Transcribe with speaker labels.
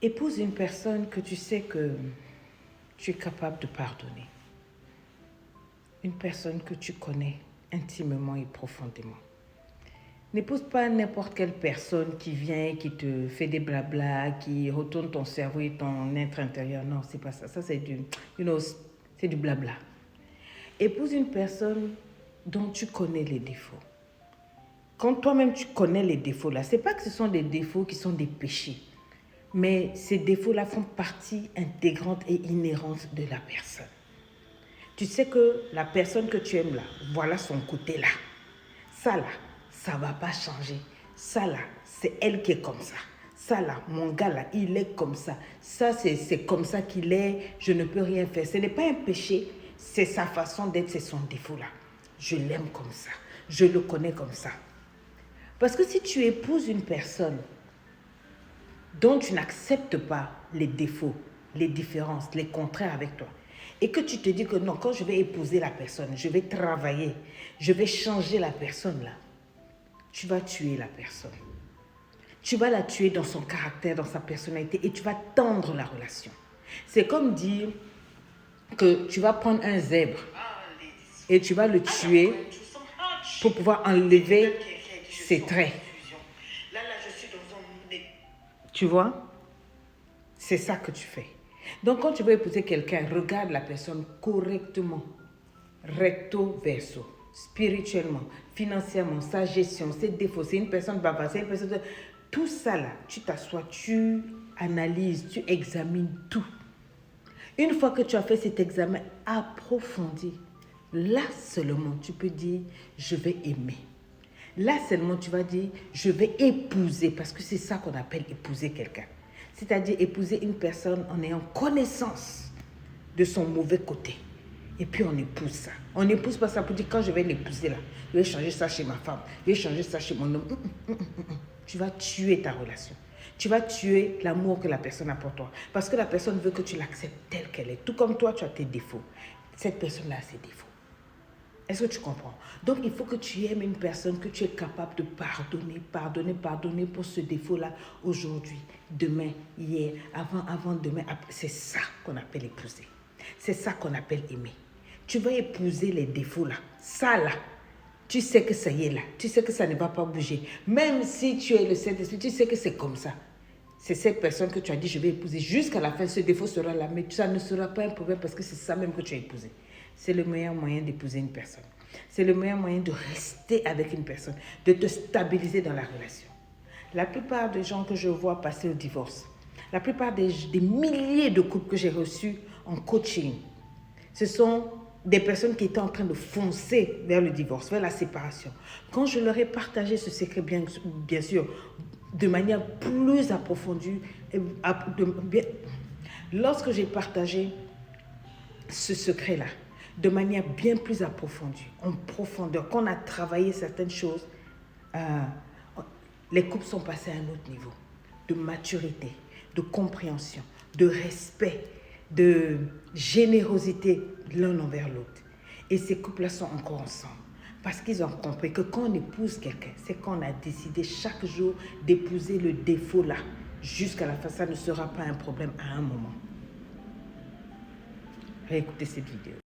Speaker 1: Épouse une personne que tu sais que tu es capable de pardonner. Une personne que tu connais intimement et profondément. N'épouse pas n'importe quelle personne qui vient, qui te fait des blablas, qui retourne ton cerveau et ton être intérieur. Non, c'est pas ça. Ça, c'est c'est du blabla. Épouse une personne dont tu connais les défauts. Quand toi-même tu connais les défauts là, c'est pas que ce sont des défauts qui sont des péchés, mais ces défauts-là font partie intégrante et inhérente de la personne. Tu sais que la personne que tu aimes là, voilà son côté là. Ça là, ça va pas changer. Ça là, c'est elle qui est comme ça. Ça là, mon gars là, il est comme ça. Ça, c'est comme ça qu'il est. Je ne peux rien faire. Ce n'est pas un péché, c'est sa façon d'être, c'est son défaut là. Je l'aime comme ça. Je le connais comme ça. Parce que si tu épouses une personne dont tu n'acceptes pas les défauts, les différences, les contraires avec toi, et que tu te dis que non, quand je vais épouser la personne, je vais travailler, je vais changer la personne là, tu vas tuer la personne. Tu vas la tuer dans son caractère, dans sa personnalité, et tu vas tendre la relation. C'est comme dire que tu vas prendre un zèbre et tu vas le tuer pour pouvoir enlever ses traits. Tu vois? C'est ça que tu fais. Donc, quand tu veux épouser quelqu'un, regarde la personne correctement, recto verso, spirituellement, financièrement, sa gestion, ses défauts. C'est une personne bavarde, c'est une personne... Tout ça là, tu t'assois, tu analyses, tu examines tout. Une fois que tu as fait cet examen approfondi, là seulement tu peux dire, je vais aimer. Là seulement tu vas dire, je vais épouser, parce que c'est ça qu'on appelle épouser quelqu'un. C'est-à-dire épouser une personne en ayant connaissance de son mauvais côté. Et puis on épouse ça. On n'épouse pas ça pour dire, quand je vais l'épouser là, je vais changer ça chez ma femme, je vais changer ça chez mon homme. Tu vas tuer ta relation. Tu vas tuer l'amour que la personne a pour toi. Parce que la personne veut que tu l'acceptes telle qu'elle est. Tout comme toi, tu as tes défauts. Cette personne-là a ses défauts. Est-ce que tu comprends? Donc, il faut que tu aimes une personne que tu es capable de pardonner pour ce défaut-là aujourd'hui, demain, hier, avant-demain. C'est ça qu'on appelle épouser. C'est ça qu'on appelle aimer. Tu vas épouser les défauts-là. Ça, là. Tu sais que ça y est là. Tu sais que ça ne va pas bouger. Même si tu es le Saint-Esprit, tu sais que c'est comme ça. C'est cette personne que tu as dit, je vais épouser. Jusqu'à la fin, ce défaut sera là. Mais ça ne sera pas un problème parce que c'est ça même que tu as épousé. C'est le meilleur moyen d'épouser une personne. C'est le meilleur moyen de rester avec une personne, de te stabiliser dans la relation. La plupart des gens que je vois passer au divorce, la plupart des milliers de couples que j'ai reçus en coaching, ce sont des personnes qui étaient en train de foncer vers le divorce, vers la séparation. Quand je leur ai partagé ce secret, bien sûr, de manière plus approfondie, lorsque j'ai partagé ce secret-là, de manière bien plus approfondie, en profondeur, qu'on a travaillé certaines choses, les couples sont passés à un autre niveau de maturité, de compréhension, de respect, de générosité l'un envers l'autre. Et ces couples-là sont encore ensemble. Parce qu'ils ont compris que quand on épouse quelqu'un, c'est qu'on a décidé chaque jour d'épouser le défaut là. Jusqu'à la fin, ça ne sera pas un problème à un moment. Réécoutez cette vidéo.